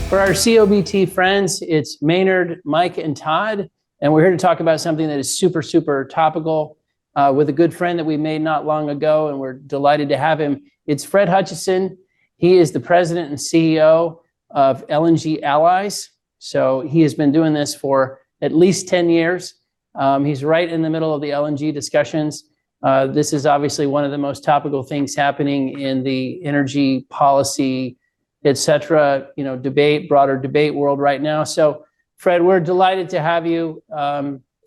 For our COBT friends, it's Maynard, Mike, and Todd, and we're here to talk about something that is super, super topical with a good friend that we made not long ago, and we're delighted to have him. It's Fred Hutchison. He is the president and CEO of LNG Allies. So he has been doing this for at least 10 years. He's right in the middle of the LNG discussions. This is obviously one of the most topical things happening in the energy policy, et cetera, broader debate world right now. So, Fred, we're delighted to have you.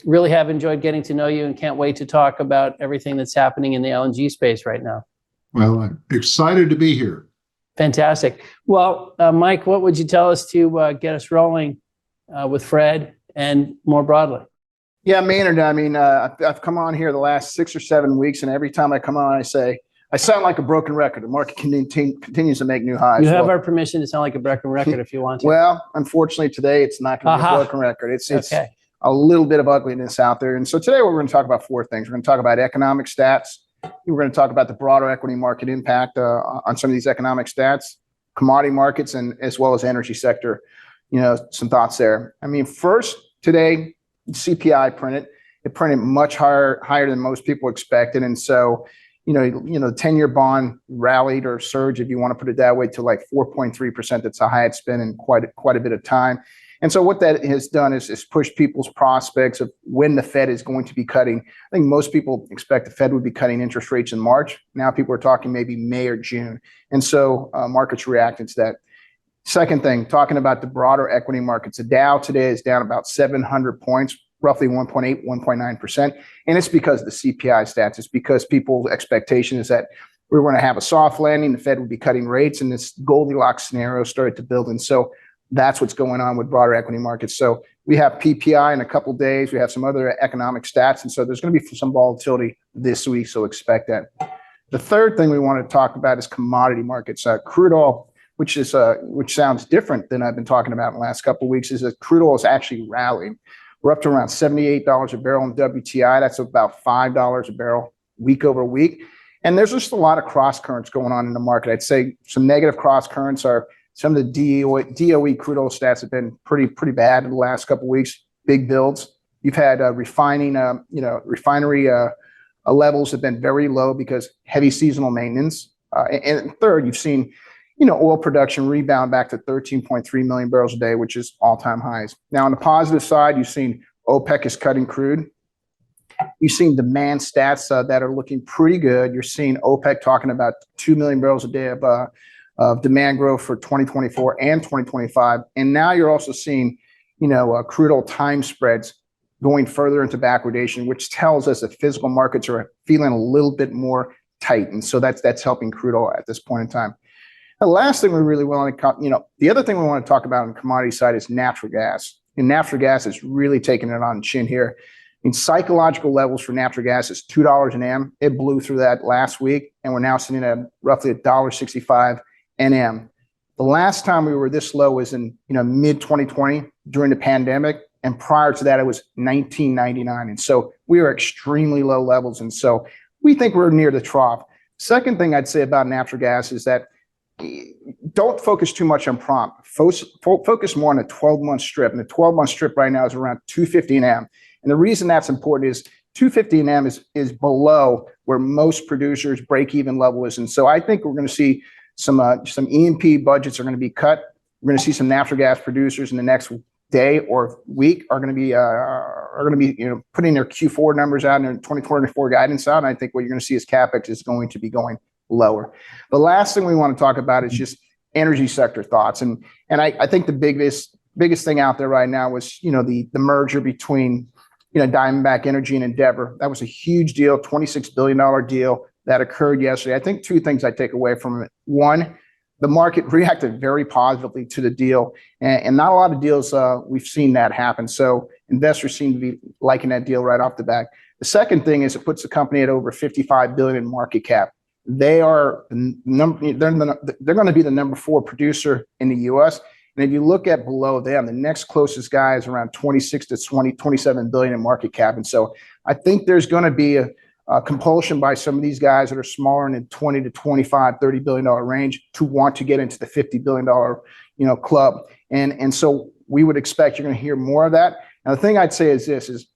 Really have enjoyed getting to know you and can't wait to talk about everything that's happening in the LNG space right now. Well, I'm excited to be here. Fantastic. Well, Mike, what would you tell us to get us rolling with Fred and more broadly? Yeah, Maynard, I mean, I've come on here the last 6 or 7 weeks, and every time I come on, I say, I sound like a broken record. The market continues to make new highs. You have our permission to sound like a broken record if you want to. Well, unfortunately, today it's not going to be a broken record. It's okay. A little bit of ugliness out there. And so today we're going to talk about 4 things. We're going to talk about economic stats. We're going to talk about the broader equity market impact on some of these economic stats, commodity markets, and as well as energy sector. Some thoughts there. I mean, first, today, CPI printed. It printed much higher than most people expected. And so, the 10-year bond rallied or surged, if you want to put it that way, to like 4.3%. That's the highest it's been in quite a bit of time. And so what that has done is push people's prospects of when the Fed is going to be cutting. I think most people expect the Fed would be cutting interest rates in March. Now people are talking maybe May or June. And so markets reacted to that. Second thing, talking about the broader equity markets, the Dow today is down about 700 points, roughly 1.8, 1.9%. And it's because of the CPI stats. It's because people's expectation is that we're going to have a soft landing, the Fed would be cutting rates, and this Goldilocks scenario started to build. And so that's what's going on with broader equity markets. So we have PPI in a couple of days. We have some other economic stats. And so there's going to be some volatility this week. So expect that. The third thing we want to talk about is commodity markets. Crude oil, which sounds different than I've been talking about in the last couple of weeks, is that crude oil is actually rallying. We're up to around $78 a barrel in WTI. That's about $5 a barrel week over week. And there's just a lot of cross currents going on in the market. I'd say some negative cross currents are some of the DOE crude oil stats have been pretty bad in the last couple of weeks. Big builds. You've had refinery levels have been very low because heavy seasonal maintenance. And third, you've seen oil production rebound back to 13.3 million barrels a day, which is all-time highs. Now, on the positive side, you've seen OPEC is cutting crude. You've seen demand stats that are looking pretty good. You're seeing OPEC talking about 2 million barrels a day of demand growth for 2024 and 2025. And now you're also seeing, crude oil time spreads going further into backwardation, which tells us that physical markets are feeling a little bit more tight. And so that's helping crude oil at this point in time. The last thing we really want to, the other thing we want to talk about on the commodity side is natural gas. And natural gas is really taking it on the chin here. Psychological levels for natural gas is $2 an M. It blew through that last week, and we're now sitting at roughly $1.65 NM. The last time we were this low was in mid 2020 during the pandemic, and prior to that it was 1999. And so we are extremely low levels, and so we think we're near the trough. Second thing I'd say about natural gas is that don't focus too much on prompt. Focus more on a 12-month strip, and the 12-month strip right now is around 250 an M. And the reason that's important is 250 an M is below where most producers' break-even level is, and so I think we're going to see some E&P budgets are going to be cut. We're going to see some natural gas producers in the next day or week are going to be putting their Q4 numbers out and their 2024 guidance out. And I think what you're going to see is CapEx is going to be going lower. The last thing we want to talk about is just energy sector thoughts. And I think the biggest thing out there right now was the merger between Diamondback Energy and Endeavor. That was a huge deal, $26 billion deal that occurred yesterday. I think 2 things I take away from it. One, the market reacted very positively to the deal, and not a lot of deals we've seen that happen. So investors seem to be liking that deal right off the bat. The second thing is it puts the company at over $55 billion in market cap. They are they're going to be the number 4 producer in the U.S. And if you look at below them, the next closest guy is around 26 to 27 billion in market cap. And so I think there's going to be a compulsion by some of these guys that are smaller in the 20 to 25, $30 billion range to want to get into the $50 billion, club. And so we would expect you're going to hear more of that. And the thing I'd say is this, is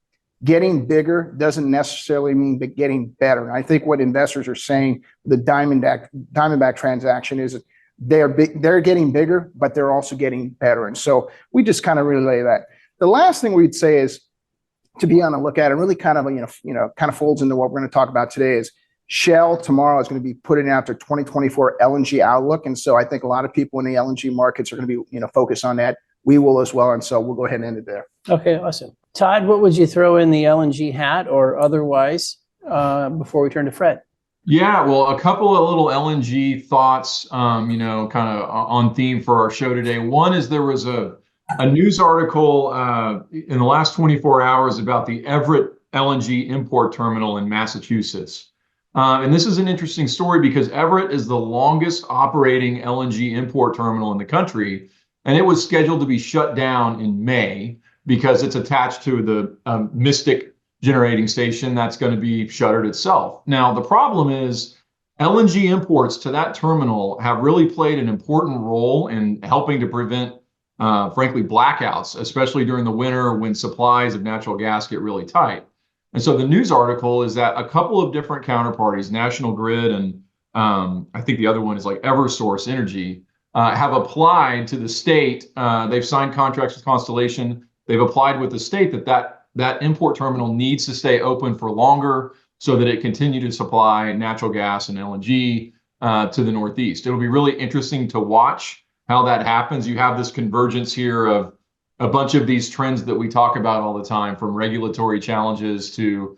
getting bigger doesn't necessarily mean getting better. And I think what investors are saying, the Diamondback transaction is they're getting bigger, but they're also getting better. And so we just kind of relay that. The last thing we'd say is to be on the lookout, and really kind of, kind of folds into what we're going to talk about today, is Shell tomorrow is going to be putting out their 2024 LNG outlook. And so I think a lot of people in the LNG markets are going to be, focused on that. We will as well. And so we'll go ahead and end it there. Okay, awesome. Todd, what would you throw in the LNG hat or otherwise before we turn to Fred? Yeah, well, a couple of little LNG thoughts, kind of on theme for our show today. One is there was a news article in the last 24 hours about the Everett LNG import terminal in Massachusetts. And this is an interesting story because Everett is the longest operating LNG import terminal in the country, and it was scheduled to be shut down in May because it's attached to the Mystic generating station that's going to be shuttered itself. Now, the problem is LNG imports to that terminal have really played an important role in helping to prevent, frankly, blackouts, especially during the winter when supplies of natural gas get really tight. And so the news article is that a couple of different counterparties, National Grid and I think the other one is like Eversource Energy, have applied to the state. They've signed contracts with Constellation. They've applied with the state that import terminal needs to stay open for longer so that it continue to supply natural gas and LNG to the Northeast. It'll be really interesting to watch how that happens. You have this convergence here of a bunch of these trends that we talk about all the time, from regulatory challenges to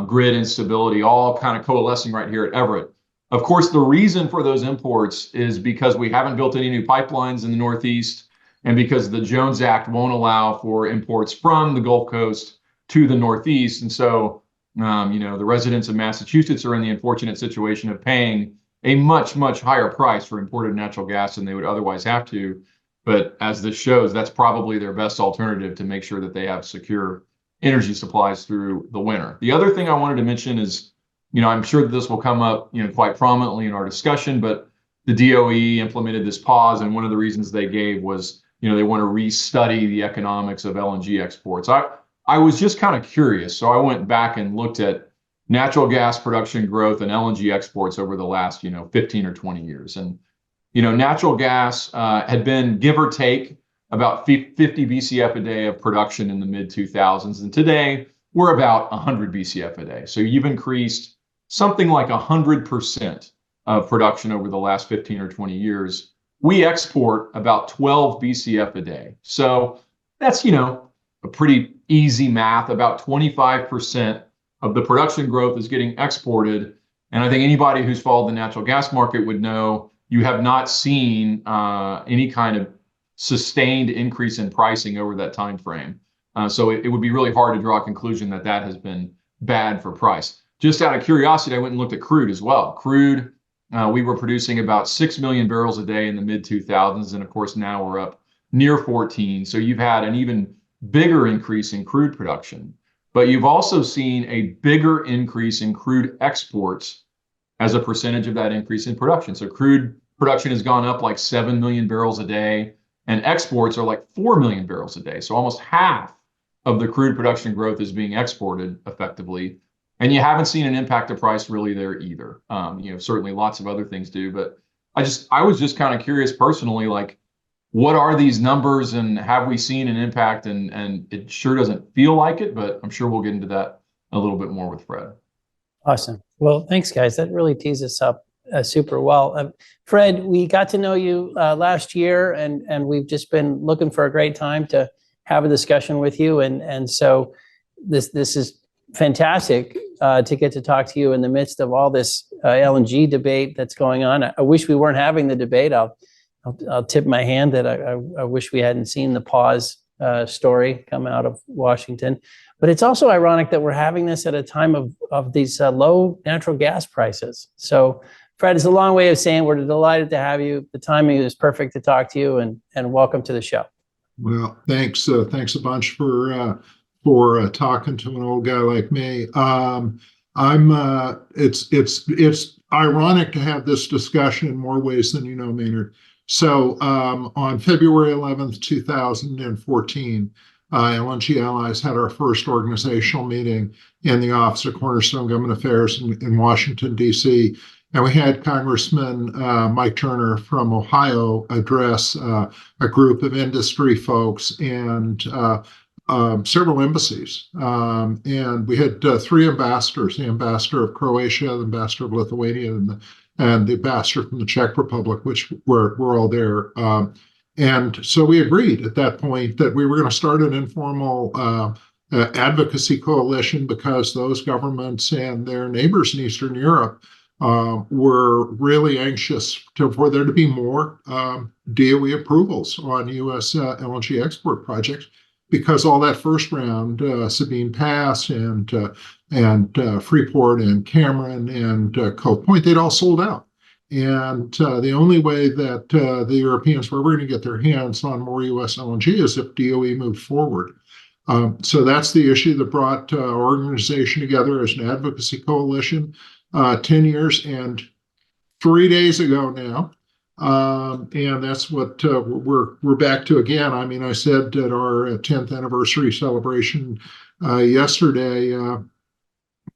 grid instability, all kind of coalescing right here at Everett. Of course, the reason for those imports is because we haven't built any new pipelines in the Northeast, and because the Jones Act won't allow for imports from the Gulf Coast to the Northeast. And so, the residents of Massachusetts are in the unfortunate situation of paying a much, much higher price for imported natural gas than they would otherwise have to. But as this shows, that's probably their best alternative to make sure that they have secure energy supplies through the winter. The other thing I wanted to mention is, I'm sure that this will come up, quite prominently in our discussion, but the DOE implemented this pause, and one of the reasons they gave was, they want to restudy the economics of LNG exports. I was just kind of curious, so I went back and looked at natural gas production growth and LNG exports over the last, 15 or 20 years. And, natural gas had been, give or take, about 50 BCF a day of production in the mid-2000s. And today, we're about 100 BCF a day. So you've increased something like 100% of production over the last 15 or 20 years. We export about 12 BCF a day. So that's, a pretty easy math. About 25% of the production growth is getting exported. And I think anybody who's followed the natural gas market would know you have not seen any kind of sustained increase in pricing over that time frame. So it would be really hard to draw a conclusion that has been bad for price. Just out of curiosity, I went and looked at crude as well. Crude, we were producing about 6 million barrels a day in the mid-2000s. And of course, now we're up near 14. So you've had an even bigger increase in crude production. But you've also seen a bigger increase in crude exports as a percentage of that increase in production. So crude production has gone up like 7 million barrels a day, and exports are like 4 million barrels a day. So almost half of the crude production growth is being exported effectively. And you haven't seen an impact to price really there either. Certainly lots of other things do, but I was just kind of curious personally, like, what are these numbers and have we seen an impact? And it sure doesn't feel like it, but I'm sure we'll get into that a little bit more with Fred. Awesome. Well, thanks, guys. That really tees us up super well. Fred, we got to know you last year, and we've just been looking for a great time to have a discussion with you. And so this is fantastic to get to talk to you in the midst of all this LNG debate that's going on. I wish we weren't having the debate. I'll tip my hand that I wish we hadn't seen the pause story come out of Washington. But it's also ironic that we're having this at a time of these low natural gas prices. So, Fred, it's a long way of saying we're delighted to have you. The timing is perfect to talk to you, and welcome to the show. Well, thanks a bunch for talking to an old guy like me. It's ironic to have this discussion in more ways than you know, Maynard. So on February 11th, 2014, LNG Allies had our first organizational meeting in the Office of Cornerstone Government Affairs in Washington, D.C. And we had Congressman Mike Turner from Ohio address a group of industry folks and several embassies. And we had three ambassadors, the ambassador of Croatia, the ambassador of Lithuania, and the ambassador from the Czech Republic, which were all there. And so we agreed at that point that we were going to start an informal advocacy coalition because those governments and their neighbors in Eastern Europe were really anxious for there to be more DOE approvals on U.S. LNG export projects, because all that first round, Sabine Pass and Freeport and Cameron and Cove Point, they'd all sold out. And the only way that the Europeans were going to get their hands on more U.S. LNG is if DOE moved forward. So that's the issue that brought our organization together as an advocacy coalition 10 years and 3 days ago now. And that's what we're back to again. I mean, I said at our 10th anniversary celebration yesterday,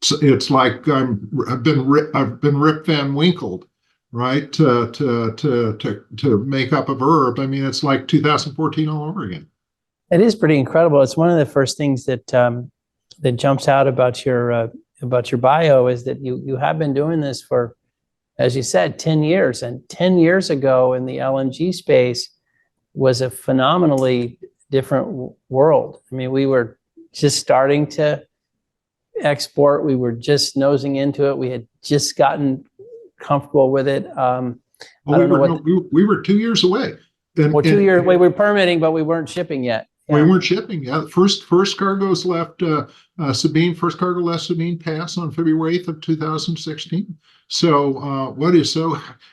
it's like I've been Rip Van Winkled, right? To make up a verb. I mean, it's like 2014 all over again. It is pretty incredible. It's one of the first things that that jumps out about your bio is that you have been doing this for, as you said, 10 years. And 10 years ago in the LNG space was a phenomenally different world. I mean, we were just starting to export. We were just nosing into it. We had just gotten comfortable with it. We were 2 years away. Well, 2 years, we were permitting, but we weren't shipping yet. Yeah. We weren't shipping yet. First cargoes left Sabine. First cargo left Sabine Pass on February 8th of 2016. So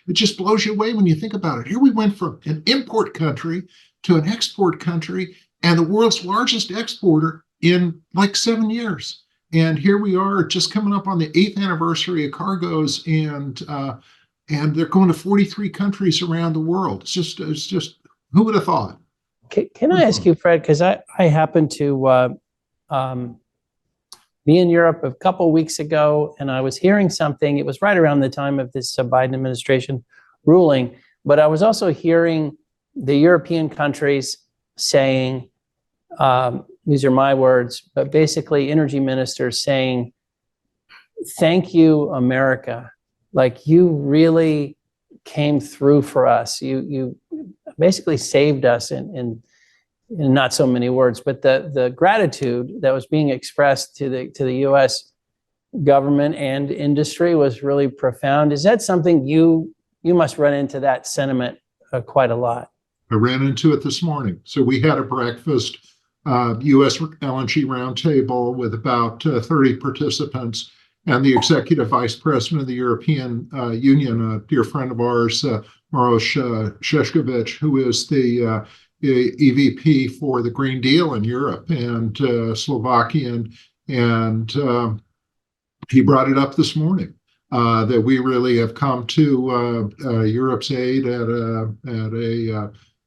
it just blows you away when you think about it. Here we went from an import country to an export country and the world's largest exporter in like 7 years. And here we are just coming up on the 8th anniversary of cargoes, and they're going to 43 countries around the world. It's just who would have thought? Can I ask you, Fred, because I happened to be in Europe a couple of weeks ago, and I was hearing something. It was right around the time of this Biden administration ruling, but I was also hearing the European countries saying, these are my words, but basically energy ministers saying, thank you, America. Like, you really came through for us. You basically saved us in not so many words, but the gratitude that was being expressed to the U.S. government and industry was really profound. Is that something you must run into that sentiment quite a lot? I ran into it this morning. So we had a breakfast, U.S. LNG roundtable with about 30 participants, and the executive vice president of the European Union, a dear friend of ours, Maros Šefčovič, who is the EVP for the Green Deal in Europe, and Slovakian, and he brought it up this morning that we really have come to Europe's aid at a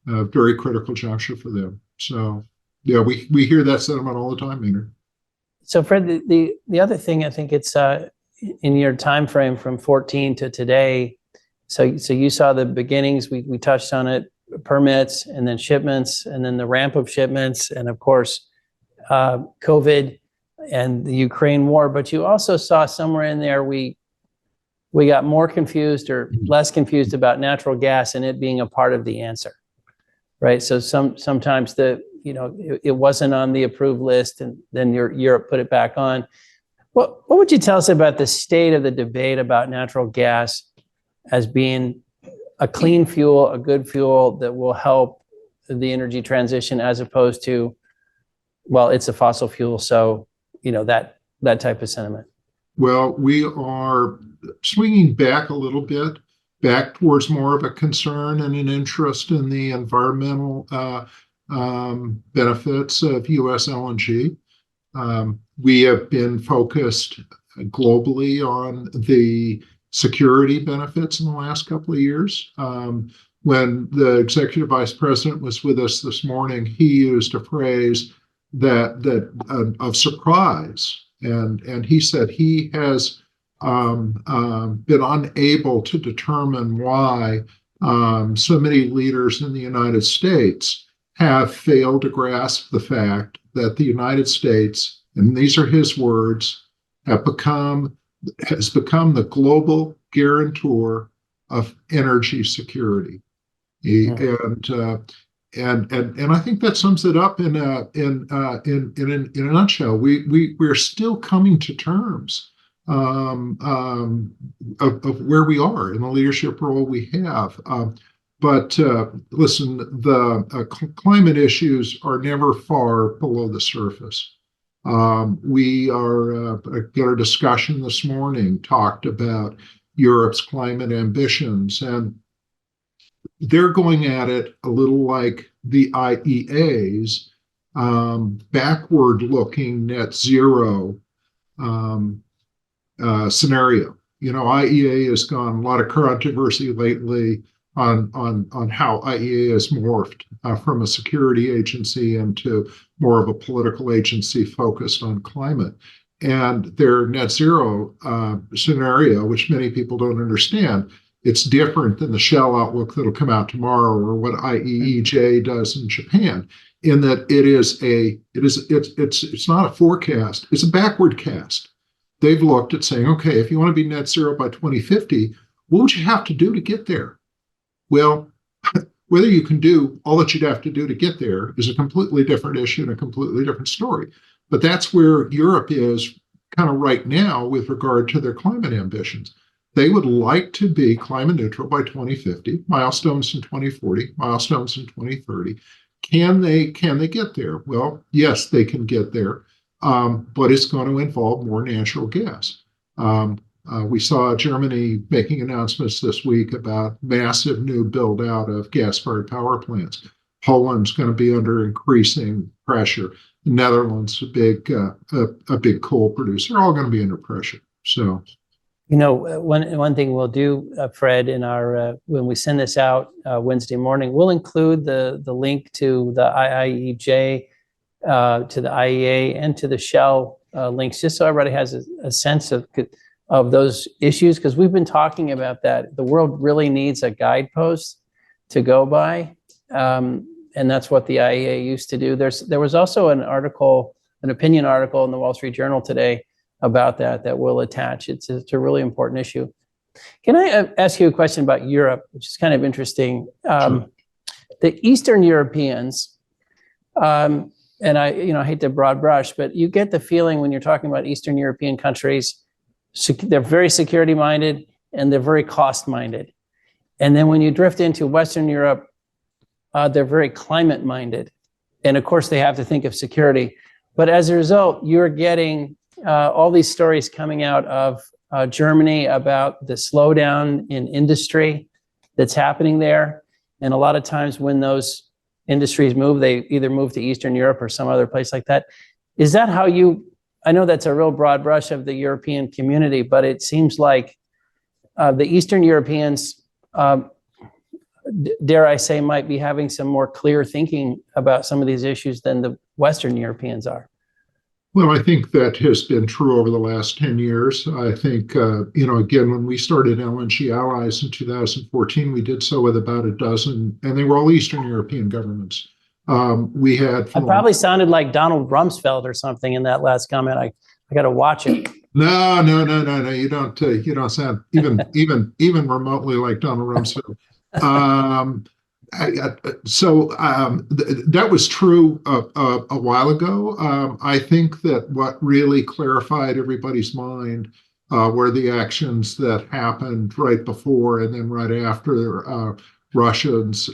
very critical juncture for them. So yeah, we hear that sentiment all the time, Maynard. So Fred, the other thing, I think it's in your time frame from 14 to today. So you saw the beginnings. We touched on it: permits, and then shipments, and then the ramp of shipments, and of course, COVID and the Ukraine war. But you also saw somewhere in there we got more confused or less confused about natural gas and it being a part of the answer, right? So sometimes it wasn't on the approved list, and then Europe put it back on. What would you tell us about the state of the debate about natural gas as being a clean fuel, a good fuel that will help the energy transition, as opposed to, well, it's a fossil fuel, so that type of sentiment? Well, we are swinging back a little bit, back towards more of a concern and an interest in the environmental benefits of U.S. LNG. We have been focused globally on the security benefits in the last couple of years. When the executive vice president was with us this morning, he used a phrase of surprise, and he said he has been unable to determine why so many leaders in the United States have failed to grasp the fact that the United States, and these are his words, has become the global guarantor of energy security. And I think that sums it up in a nutshell. We're still coming to terms of where we are in the leadership role we have. But listen, the climate issues are never far below the surface. We got a discussion this morning talked about Europe's climate ambitions, and they're going at it a little like the IEA's backward-looking net zero scenario. IEA has gone a lot of controversy lately on how IEA has morphed from a security agency into more of a political agency focused on climate. And their net zero scenario, which many people don't understand, it's different than the Shell outlook that'll come out tomorrow or what IEEJ does in Japan, in that it's not a forecast, it's a backward cast. They've looked at saying, okay, if you want to be net zero by 2050, what would you have to do to get there? Well, whether you can do all that you'd have to do to get there is a completely different issue and a completely different story. But that's where Europe is kind of right now with regard to their climate ambitions. They would like to be climate neutral by 2050, milestones in 2040, milestones in 2030. Can they get there? Well, yes, they can get there, but it's going to involve more natural gas. We saw Germany making announcements this week about massive new build out of gas-fired power plants. Poland's going to be under increasing pressure. The Netherlands, a big coal producer, are all going to be under pressure. So. One thing we'll do, Fred, in our when we send this out Wednesday morning, we'll include the link to the IEEJ, to the IEA, and to the Shell links, just so everybody has a sense of those issues, because we've been talking about that. The world really needs a guidepost to go by, and that's what the IEA used to do. There was also an opinion article in the Wall Street Journal today about that we'll attach. It's a really important issue. Can I ask you a question about Europe, which is kind of interesting? Sure. The Eastern Europeans, and I hate to broad brush, but you get the feeling when you're talking about Eastern European countries, they're very security minded and they're very cost minded. And then when you drift into Western Europe, they're very climate minded. And of course they have to think of security. But as a result, you're getting all these stories coming out of Germany about the slowdown in industry that's happening there. And a lot of times when those industries move, they either move to Eastern Europe or some other place like that. Is that how I know that's a real broad brush of the European community, but it seems like the Eastern Europeans, dare I say, might be having some more clear thinking about some of these issues than the Western Europeans are. Well, I think that has been true over the last 10 years. I think, again, when we started LNG Allies in 2014, we did so with about a dozen, and they were all Eastern European governments. We had. I probably sounded like Donald Rumsfeld or something in that last comment. I got to watch it. No. You don't sound even remotely like Donald Rumsfeld. That was true a while ago. I think that what really clarified everybody's mind were the actions that happened right before and then right after Russia's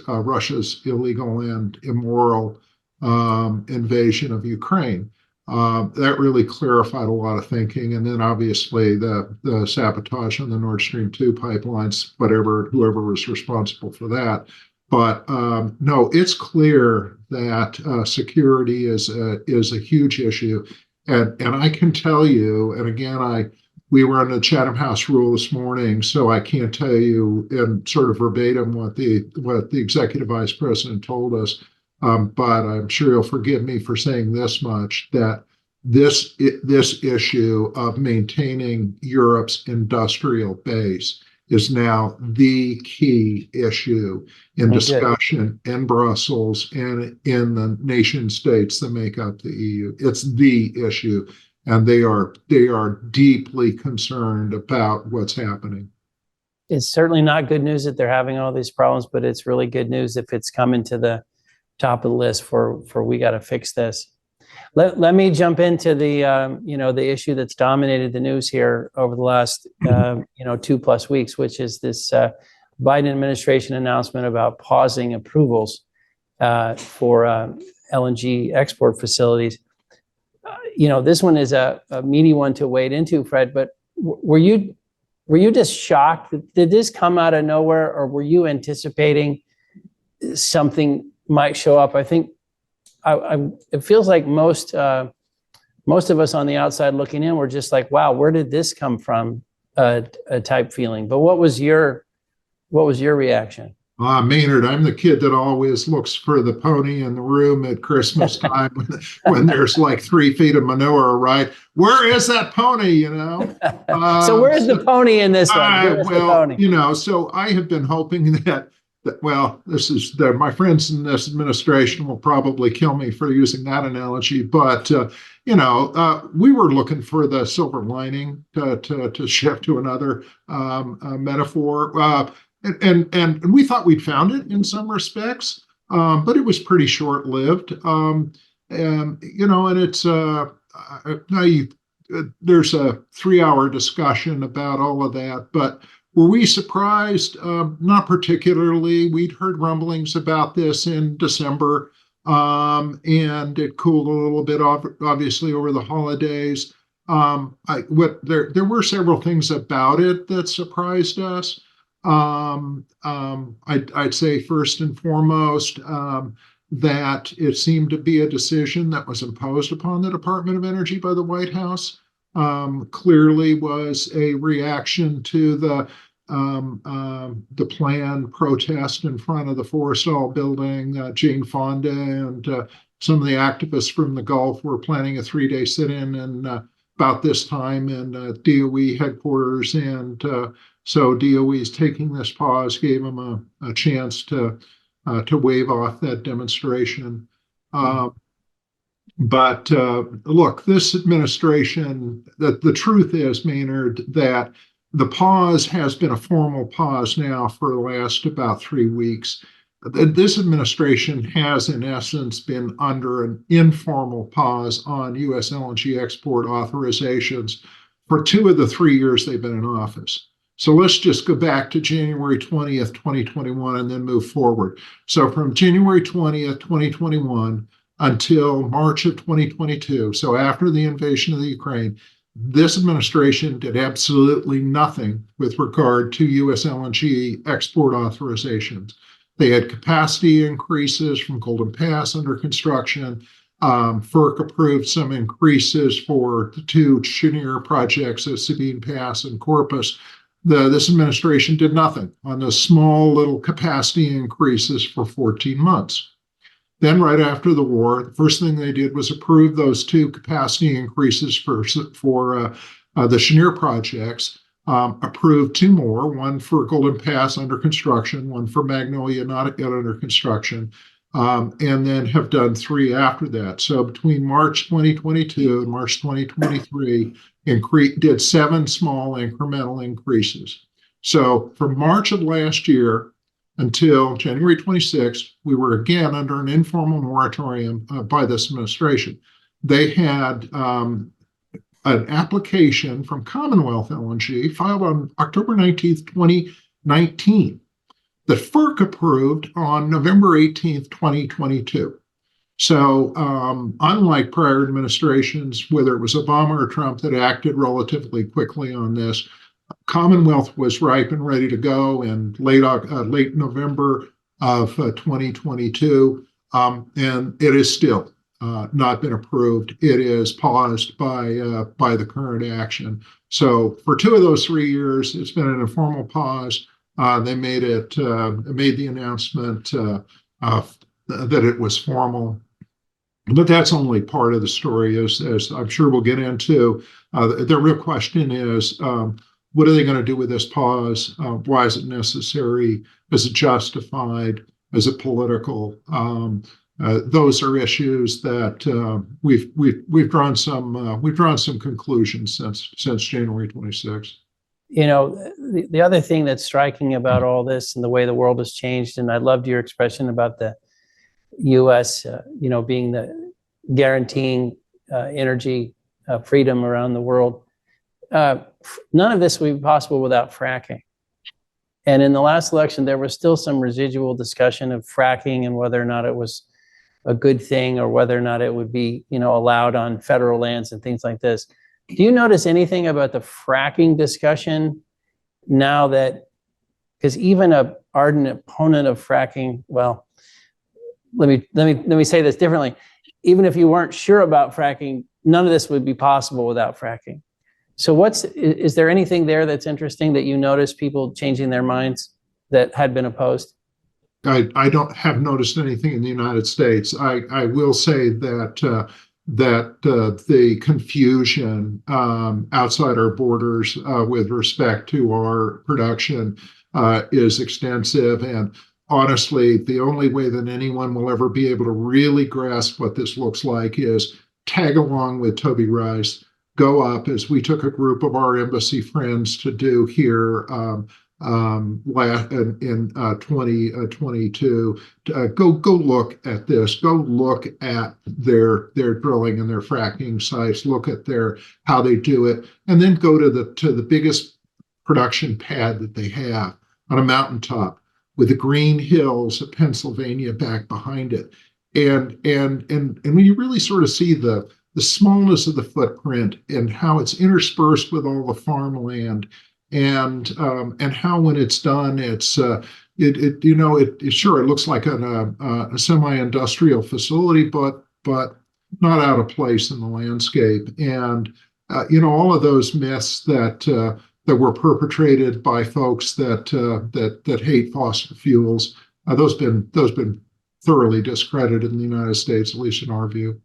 illegal and immoral invasion of Ukraine. That really clarified a lot of thinking. And then obviously the sabotage on the Nord Stream 2 pipelines, whoever was responsible for that. But no, it's clear that security is a huge issue. And I can tell you, and again, we were on the Chatham House rule this morning, so I can't tell you in sort of verbatim what the executive vice president told us. But I'm sure you'll forgive me for saying this much, that this issue of maintaining Europe's industrial base is now the key issue in discussion in Brussels and in the nation states that make up the EU. It's the issue, and they are deeply concerned about what's happening. It's certainly not good news that they're having all these problems, but it's really good news if it's coming to the top of the list for we got to fix this. Let me jump into the the issue that's dominated the news here over the last 2+ weeks, which is this Biden administration announcement about pausing approvals for LNG export facilities. This one is a meaty one to wade into, Fred. But were you just shocked? Did this come out of nowhere, or were you anticipating something might show up? I think it feels like most of us on the outside looking in were just like, wow, where did this come from? A type feeling. But what was your reaction? Maynard, I'm the kid that always looks for the pony in the room at Christmas time when there's like 3 feet of manure, right? Where is that pony, So where's the pony in this one? So I have been hoping that my friends in this administration will probably kill me for using that analogy, but we were looking for the silver lining to shift to another metaphor, and we thought we'd found it in some respects, but it was pretty short-lived, and it's there's a 3-hour discussion about all of that, but were we surprised? Not particularly. We'd heard rumblings about this in December, and it cooled a little bit, obviously, over the holidays. There were several things about it that surprised us. I'd say first and foremost that it seemed to be a decision that was imposed upon the Department of Energy by the White House. Clearly was a reaction to the planned protest in front of the Forrestal building. Jane Fonda and some of the activists from the Gulf were planning a 3-day sit-in and about this time in DOE headquarters, and so DOE is taking this pause, gave them a chance to wave off that demonstration. But look, this administration, the truth is, Maynard, that the pause has been a formal pause now for the last about 3 weeks. This administration has, in essence, been under an informal pause on US LNG export authorizations for 2 of the 3 years they've been in office. So let's just go back to January 20th, 2021, and then move forward. So from January 20th, 2021, until March of 2022, so after the invasion of the Ukraine, this administration did absolutely nothing with regard to US LNG export authorizations. They had capacity increases from Golden Pass under construction. FERC approved some increases for the 2 Cheniere projects at Sabine Pass and Corpus. This administration did nothing on the small little capacity increases for 14 months. Then right after the war, the first thing they did was approve those 2 capacity increases for the Cheniere projects, approved 2 more, one for Golden Pass under construction, one for Magnolia not yet under construction, and then have done 3 after that. So between March 2022 and March 2023, did 7 small incremental increases. So from March of last year until January 26th, we were again under an informal moratorium by this administration. They had an application from Commonwealth LNG filed on October 19th, 2019, that FERC approved on November 18th, 2022. So unlike prior administrations, whether it was Obama or Trump that acted relatively quickly on this, Commonwealth was ripe and ready to go in late November of 2022, and it is still. not been approved. It is paused by the current action. So for 2 of those 3 years, it's been an informal pause. They made the announcement that it was formal. But that's only part of the story, as I'm sure we'll get into. The real question is, what are they going to do with this pause? Why is it necessary? Is it justified? Is it political? Those are issues that we've drawn some conclusions since January 26th. You know, the other thing that's striking about all this and the way the world has changed, and I loved your expression about the U.S., being the guaranteeing energy freedom around the world. None of this would be possible without fracking. And in the last election, there was still some residual discussion of fracking and whether or not it was a good thing or whether or not it would be, allowed on federal lands and things like this. Do you notice anything about the fracking discussion now that, because even an ardent opponent of fracking, well, let me say this differently. Even if you weren't sure about fracking, none of this would be possible without fracking. So is there anything there that's interesting that you notice people changing their minds that had been opposed? I don't have noticed anything in the United States. I will say that the confusion outside our borders with respect to our production is extensive. And honestly, the only way that anyone will ever be able to really grasp what this looks like is tag along with Toby Rice, go up, as we took a group of our embassy friends to do here in 2022. Go look at this. Go look at their drilling and their fracking sites. Look at how they do it, and then go to the biggest production pad that they have on a mountaintop with the green hills of Pennsylvania back behind it, and when you really sort of see the smallness of the footprint and how it's interspersed with all the farmland, and how when it's done, it sure it looks like a semi-industrial facility, but not out of place in the landscape. And all of those myths that were perpetrated by folks that hate fossil fuels, those been thoroughly discredited in the United States, at least in our view.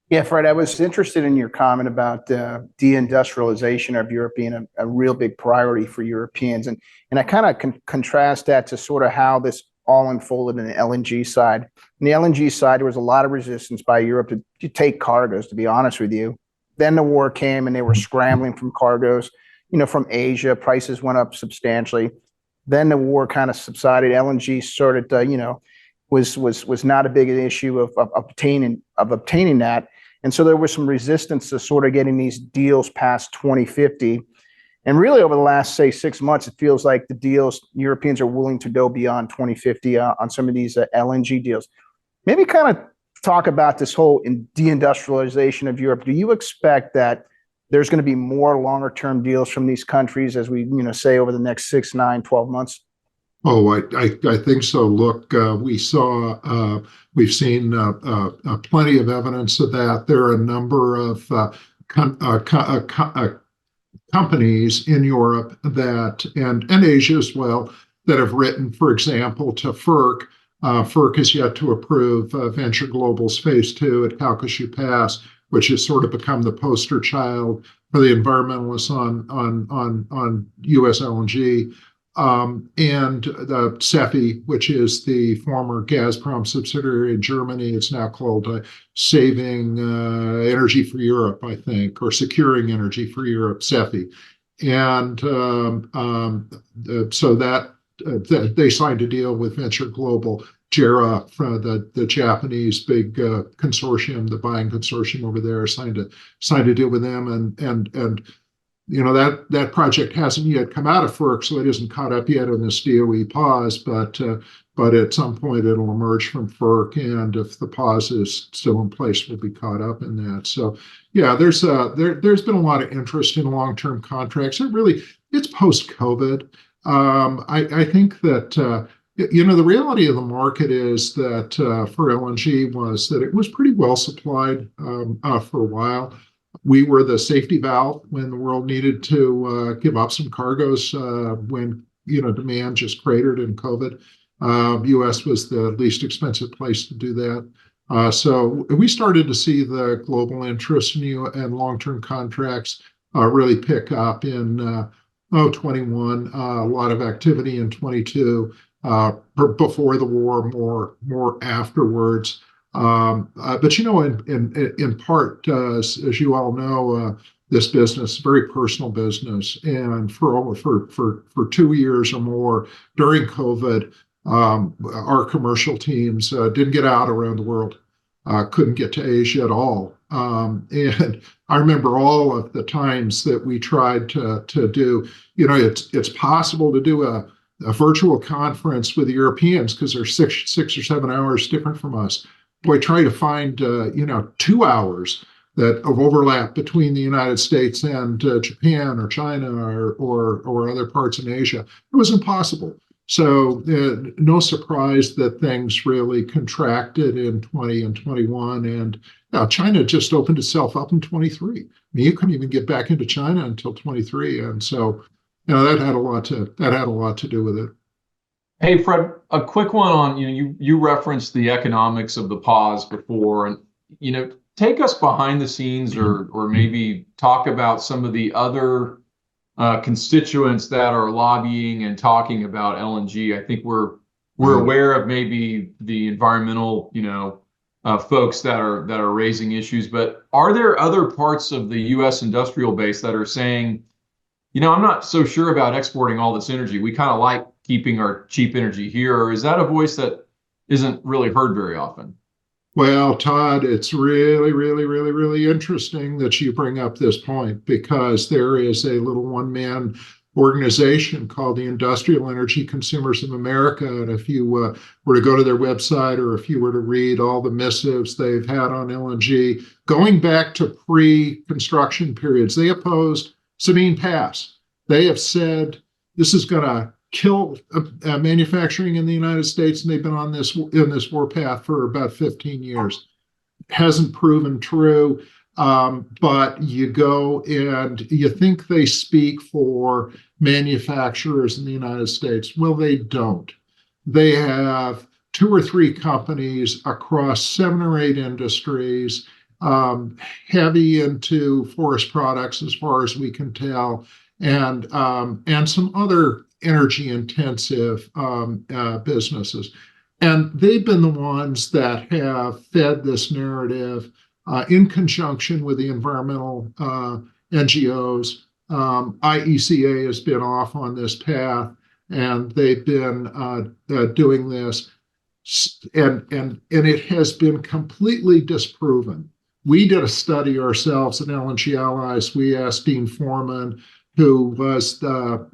Yeah, Fred, I was interested in your comment about deindustrialization of Europe being a real big priority for Europeans. And I kind of contrast that to sort of how this all unfolded in the LNG side. On the LNG side, there was a lot of resistance by Europe to take cargoes, to be honest with you. Then the war came and they were scrambling from cargoes, from Asia. Prices went up substantially. Then the war kind of subsided. LNG started, was not a big issue of obtaining that. And so there was some resistance to sort of getting these deals past 2050. And really over the last, say, 6 months, it feels like the deals, Europeans are willing to go beyond 2050 on some of these LNG deals. Maybe kind of talk about this whole deindustrialization of Europe. Do you expect that there's going to be more longer term deals from these countries as we, say over the next 6, 9, 12 months? Oh, I think so. Look, we've seen plenty of evidence of that. There are a number of companies in Europe and Asia as well that have written, for example, to FERC. FERC has yet to approve Venture Global's Phase 2 at Calcasieu Pass, which has sort of become the poster child for the environmentalists on US LNG. And the CEFI, which is the former Gazprom subsidiary in Germany, it's now called Saving Energy for Europe, I think, or Securing Energy for Europe, CEFI. And so that they signed a deal with Venture Global, JERA, the Japanese big consortium, the buying consortium over there, signed a deal with them, and that project hasn't yet come out of FERC, so it isn't caught up yet in this DOE pause, but at some point it'll emerge from FERC, and if the pause is still in place, we'll be caught up in that. So yeah, there's been a lot of interest in long-term contracts. It's post-COVID. I think that The reality of the market is that for LNG was that it was pretty well supplied for a while. We were the safety valve when the world needed to give up some cargoes when demand just cratered in COVID. U.S. was the least expensive place to do that. So we started to see the global interest in long-term contracts really pick up in 21. A lot of activity in 22. Before the war, more afterwards. But in part, as you all know, this business, very personal business, and for 2 years or more during COVID, our commercial teams didn't get out around the world, couldn't get to Asia at all. And I remember all of the times that we tried to do. It's possible to do a virtual conference with the Europeans because they're 6 or 7 hours different from us. Boy, try to find 2 hours of overlap between the United States and Japan or China or other parts in Asia. It was impossible. So no surprise that things really contracted in 20 and 21. And China just opened itself up in 23. I mean, you couldn't even get back into China until 23. And so that had a lot to do with it. Hey, Fred, a quick one on, you referenced the economics of the pause before, and, take us behind the scenes or maybe talk about some of the other constituents that are lobbying and talking about LNG. I think we're aware of maybe the environmental, folks that are raising issues, but are there other parts of the U.S. industrial base that are saying, I'm not so sure about exporting all this energy. We kind of like keeping our cheap energy here. Or is that a voice that isn't really heard very often? Well, Todd, it's really, really, really, really interesting that you bring up this point because there is a little one-man organization called the Industrial Energy Consumers of America. And if you were to go to their website or if you were to read all the missives they've had on LNG, going back to pre-construction periods, they opposed Sabine Pass. They have said this is going to kill manufacturing in the United States, and they've been on this warpath for about 15 years. Hasn't proven true, but you go and you think they speak for manufacturers in the United States. Well, they don't. They have 2 or 3 companies across 7 or 8 industries, heavy into forest products as far as we can tell, and some other energy intensive businesses. And they've been the ones that have fed this narrative in conjunction with the environmental NGOs. IECA has been off on this path, and they've been doing this, and it has been completely disproven. We did a study ourselves at LNG Allies. We asked Dean Foreman, who was the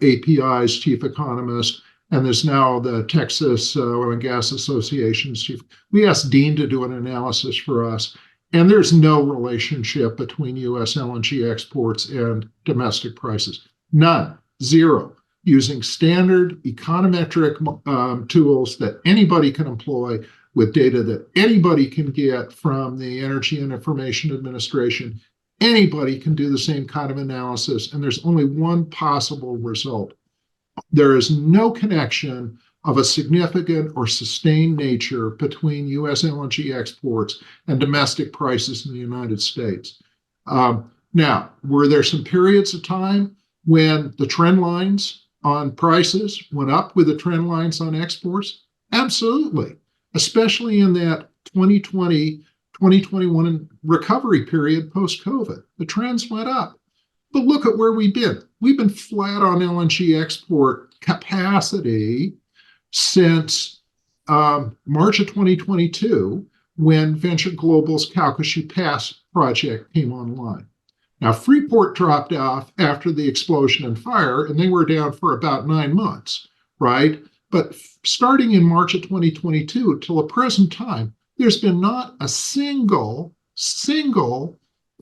API's chief economist and is now the Texas Oil and Gas Association's chief. We asked Dean to do an analysis for us, and there's no relationship between U.S. LNG exports and domestic prices. None. Zero. Using standard econometric tools that anybody can employ with data that anybody can get from the Energy and Information Administration. Anybody can do the same kind of analysis, and there's only one possible result. There is no connection of a significant or sustained nature between U.S. LNG exports and domestic prices in the United States. Now, were there some periods of time when the trend lines on prices went up with the trend lines on exports? Absolutely, especially in that 2020 2021 recovery period post-COVID. The trends went up. But look at where we've been. We've been flat on LNG export capacity since March of 2022, when Venture Global's Calcasieu Pass project came online. Now, Freeport dropped off after the explosion and fire, and they were down for about 9 months, right? But starting in March of 2022 till the present time, there's been not a single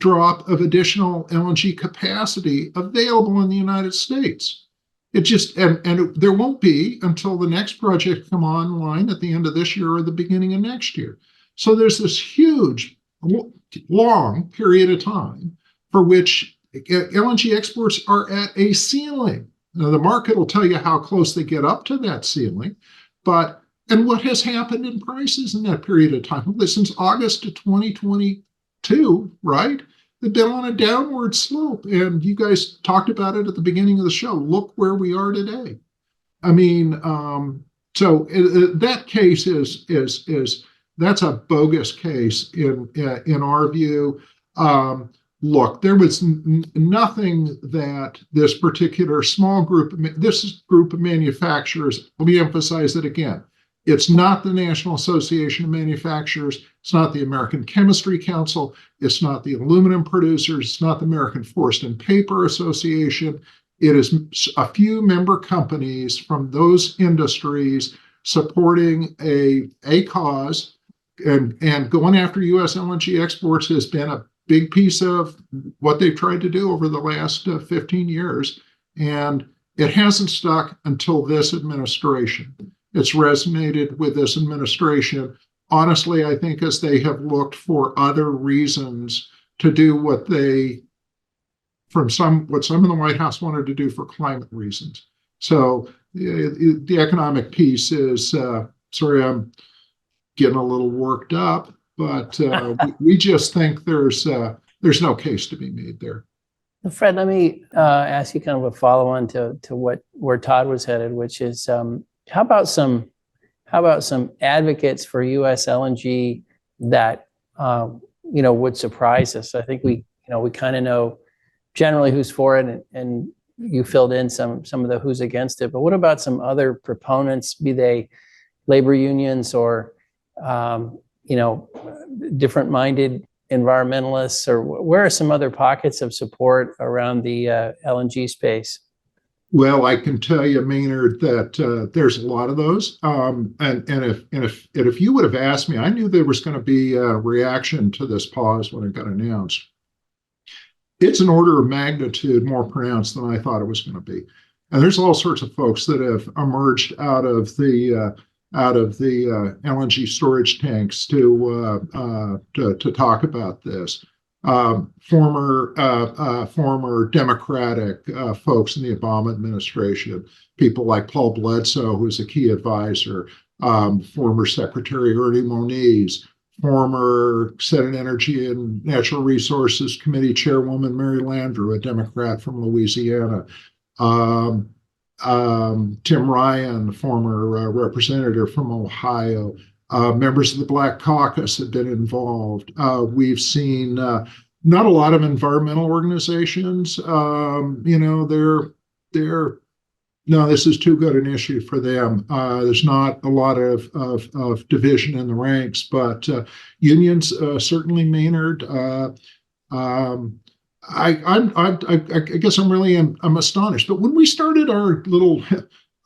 drop of additional LNG capacity available in the United States. It just, there won't be until the next project come online at the end of this year or the beginning of next year. So there's this huge, long period of time for which LNG exports are at a ceiling. Now, the market will tell you how close they get up to that ceiling, and what has happened in prices in that period of time? Well, since August of 2022, right? They've been on a downward slope, and you guys talked about it at the beginning of the show. Look where we are today. I mean, that case is that's a bogus case in our view. Look, there was nothing that this particular this group of manufacturers. Let me emphasize it again. It's not the National Association of Manufacturers. It's not the American Chemistry Council. It's not the aluminum producers. It's not the American Forest and Paper Association. It is a few member companies from those industries supporting a cause, and going after US LNG exports has been a big piece of what they've tried to do over the last 15 years. And it hasn't stuck until this administration. It's resonated with this administration. Honestly, I think as they have looked for other reasons to do what some in the White House wanted to do for climate reasons. So the economic piece is, sorry, I'm getting a little worked up, but we just think there's no case to be made there. Fred, let me ask you kind of a follow-on to where Todd was headed, which is how about some advocates for US LNG that would surprise us? I think we kind of know generally who's for it, and you filled in some of the who's against it. But what about some other proponents, be they labor unions or different-minded environmentalists, or where are some other pockets of support around the LNG space? Well, I can tell you, Maynard, that there's a lot of those. And if you would have asked me, I knew there was going to be a reaction to this pause when it got announced. It's an order of magnitude more pronounced than I thought it was going to be. And there's all sorts of folks that have emerged out of the LNG storage tanks to talk about this. Former Democratic folks in the Obama administration, people like Paul Bledsoe, who's a key advisor, former Secretary Ernie Moniz, former Senate Energy and Natural Resources Committee Chairwoman Mary Landrieu, a Democrat from Louisiana, Tim Ryan, former representative from Ohio, members of the Black Caucus have been involved. We've seen not a lot of environmental organizations. No, this is too good an issue for them. There's not a lot of division in the ranks, but unions certainly, Maynard. I guess I'm astonished. But when we started our little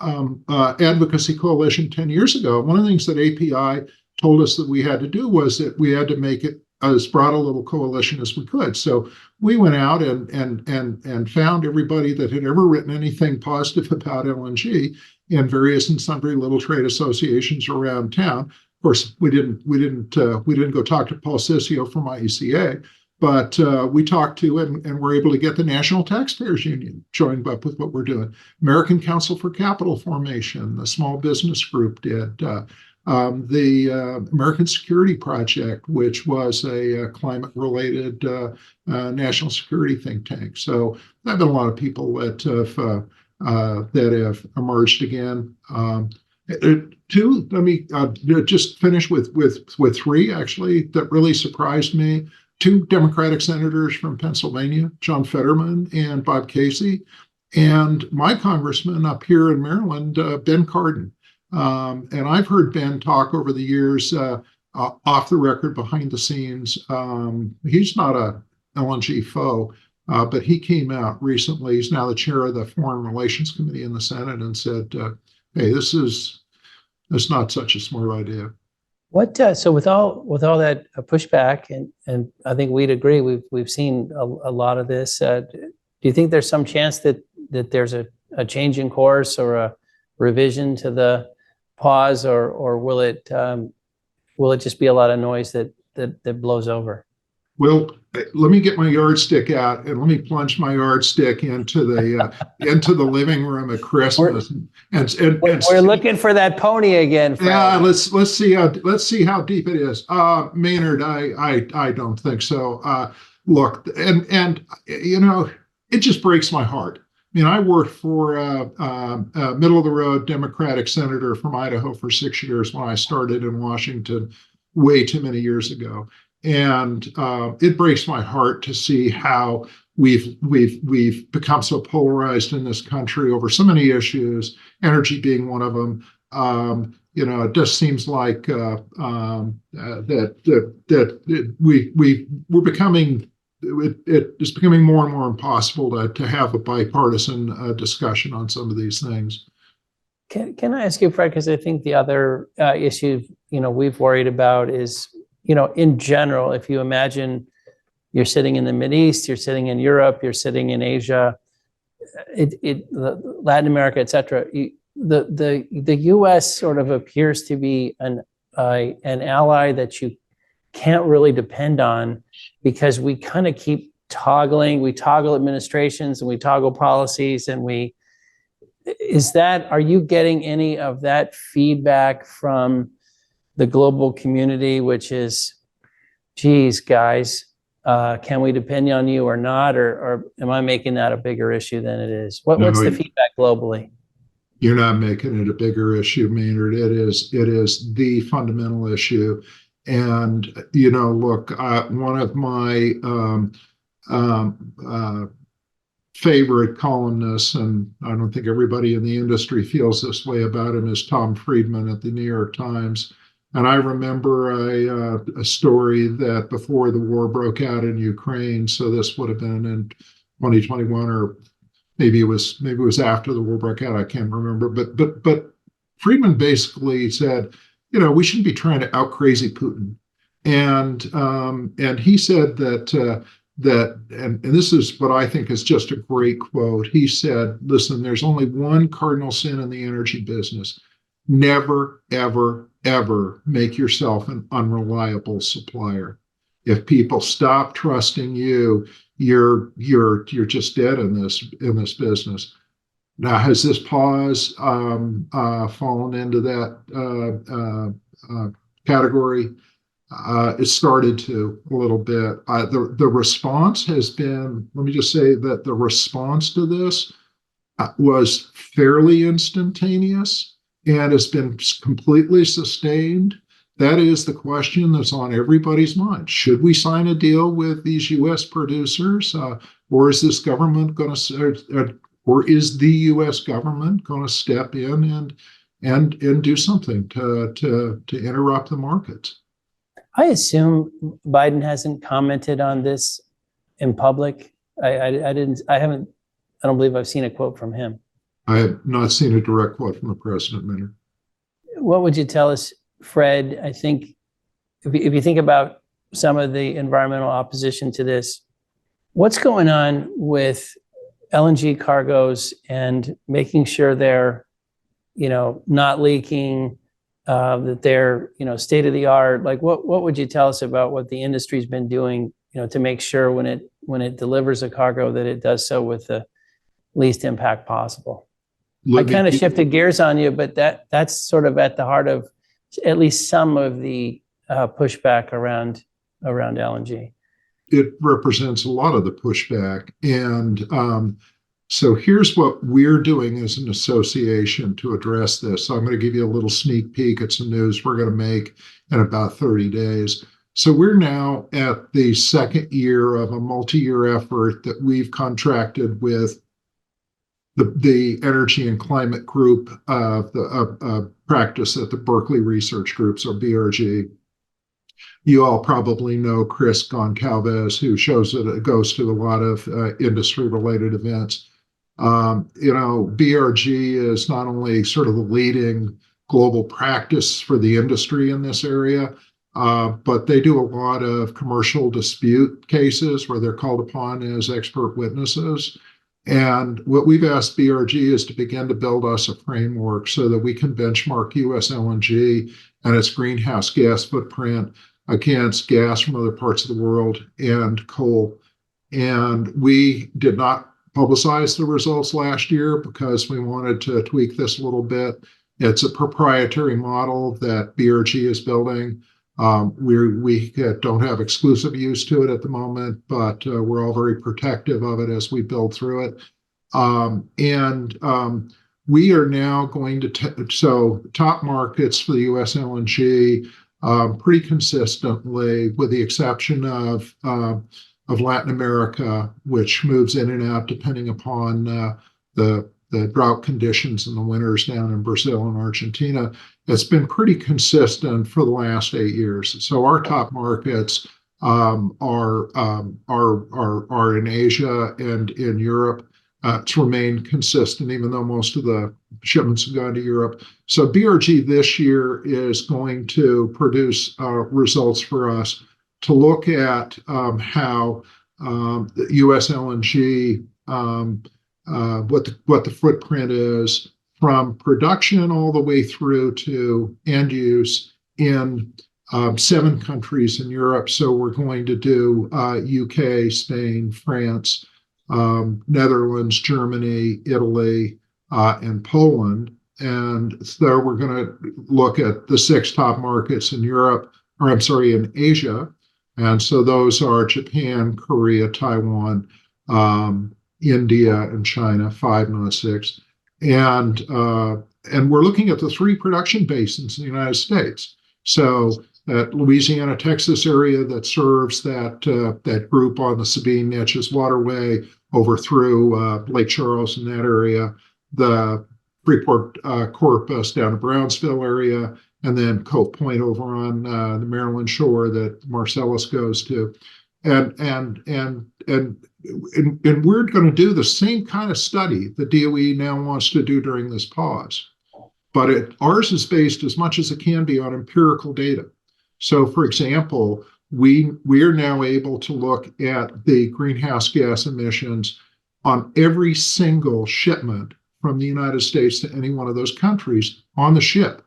advocacy coalition 10 years ago, one of the things that API told us that we had to do was that we had to make it as broad a little coalition as we could. So we went out and found everybody that had ever written anything positive about LNG in various and sundry little trade associations around town. Of course, we didn't go talk to Paul Sissio from IECA, but we talked to and were able to get the National Taxpayers Union joined up with what we're doing. American Council for Capital Formation, the Small Business Group did. The American Security Project, which was a climate-related national security think tank. So there have been a lot of people that have emerged again. Two, let me just finish with three, actually, that really surprised me. Two Democratic senators from Pennsylvania, John Fetterman and Bob Casey, and my congressman up here in Maryland, Ben Cardin. And I've heard Ben talk over the years, off the record, behind the scenes. He's not a LNG foe, but he came out recently. He's now the chair of the Foreign Relations Committee in the Senate and said, "Hey, this is not such a smart idea." So with all that pushback, and I think we'd agree, we've seen a lot of this. Do you think there's some chance that there's a a change in course or a revision to the pause, or will it just be a lot of noise that blows over? Well, let me get my yardstick out and let me plunge my yardstick into the living room at Christmas and We're looking for that pony again, Fred. Yeah, let's see how deep it is. Maynard, I don't think so. Look, and you know, it just breaks my heart. I mean, I worked for a middle of the road Democratic senator from Idaho for 6 years when I started in Washington way too many years ago. And it breaks my heart to see how we've become so polarized in this country over so many issues, energy being one of them. You know, it just seems like that we're becoming, it is becoming more and more impossible to have a bipartisan discussion on some of these things. Can I ask you, Fred, because I think the other issue, you know, we've worried about is, you know, in general, if you imagine you're sitting in the Mideast, you're sitting in Europe, you're sitting in Asia, Latin America, et cetera, the U.S. sort of appears to be an ally that you can't really depend on, because we kind of keep toggling. We toggle administrations and we toggle policies, and are you getting any of that feedback from the global community, which is, geez, guys, can we depend on you or not? Or am I making that a bigger issue than it is? What's the feedback globally? You're not making it a bigger issue, Maynard. It is the fundamental issue. And, you know, look, one of my favorite columnists, and I don't think everybody in the industry feels this way about him, is Tom Friedman at the New York Times. And I remember a story that before the war broke out in Ukraine, so this would have been in 2021, or maybe it was after the war broke out. I can't remember. But Friedman basically said, you know, we shouldn't be trying to out crazy Putin. And he said that and this is what I think is just a great quote. He said, listen, there's only one cardinal sin in the energy business. Never, ever, ever make yourself an unreliable supplier. If people stop trusting you, you're just dead in this business. Now, has this pause fallen into that category? It started to a little bit. The response has been, let me just say that the response to this was fairly instantaneous and has been completely sustained. That is the question that's on everybody's mind. Should we sign a deal with these U.S. producers, or is this government going to, or is the U.S. government going to step in and do something to interrupt the markets? I assume Biden hasn't commented on this in public. I don't believe I've seen a quote from him. I have not seen a direct quote from the president, Maynard. What would you tell us, Fred? I think if you think about some of the environmental opposition to this, what's going on with LNG cargoes and making sure they're, you know, not leaking, that they're, you know, state of the art? Like, what would you tell us about what the industry's been doing, you know, to make sure when it delivers a cargo that it does so with the least impact possible? I kind of shifted gears on you, but that's sort of at the heart of at least some of the pushback around LNG. It represents a lot of the pushback. And so here's what we're doing as an association to address this. So I'm going to give you a little sneak peek at some news we're going to make in about 30 days. So we're now at the second year of a multi-year effort that we've contracted with the Energy and Climate Group of the practice at the Berkeley Research Groups, or BRG. You all probably know Chris Goncalves, who goes to a lot of industry-related events. You know, BRG is not only sort of the leading global practice for the industry in this area, but they do a lot of commercial dispute cases where they're called upon as expert witnesses. And what we've asked BRG is to begin to build us a framework so that we can benchmark US LNG and its greenhouse gas footprint against gas from other parts of the world and coal. And we did not publicize the results last year because we wanted to tweak this a little bit. It's a proprietary model that BRG is building. We don't have exclusive use to it at the moment, but we're all very protective of it as we build through it. We are now going to, so top markets for the US LNG pretty consistently, with the exception of Latin America, which moves in and out depending upon the drought conditions in the winters down in Brazil and Argentina. It's been pretty consistent for the last 8 years. So our top markets are in Asia and in Europe. It's remained consistent, even though most of the shipments have gone to Europe. So BRG this year is going to produce results for us to look at how the US LNG, what the footprint is from production all the way through to end use in 7 countries in Europe. So we're going to do UK, Spain, France, Netherlands, Germany, Italy, and Poland. And so we're going to look at the 6 top markets in Europe, or I'm sorry, in Asia. And so those are Japan, Korea, Taiwan, India, and China, 5, not 6. And we're looking at the 3 production basins in the United States. So that Louisiana, Texas area that serves that group on the Sabine Neches Waterway over through Lake Charles in that area, the Freeport Corpus down to Brownsville area, and then Cove Point over on the Maryland shore that Marcellus goes to. And we're going to do the same kind of study the DOE now wants to do during this pause. But ours is based as much as it can be on empirical data. So, for example, we are now able to look at the greenhouse gas emissions on every single shipment from the United States to any one of those countries on the ship.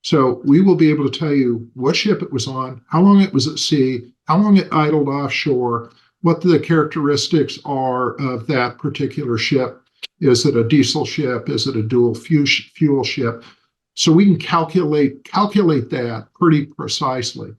So we will be able to tell you what ship it was on, how long it was at sea, how long it idled offshore, what the characteristics are of that particular ship. Is it a diesel ship? Is it a dual fuel ship? So we can calculate that pretty precisely.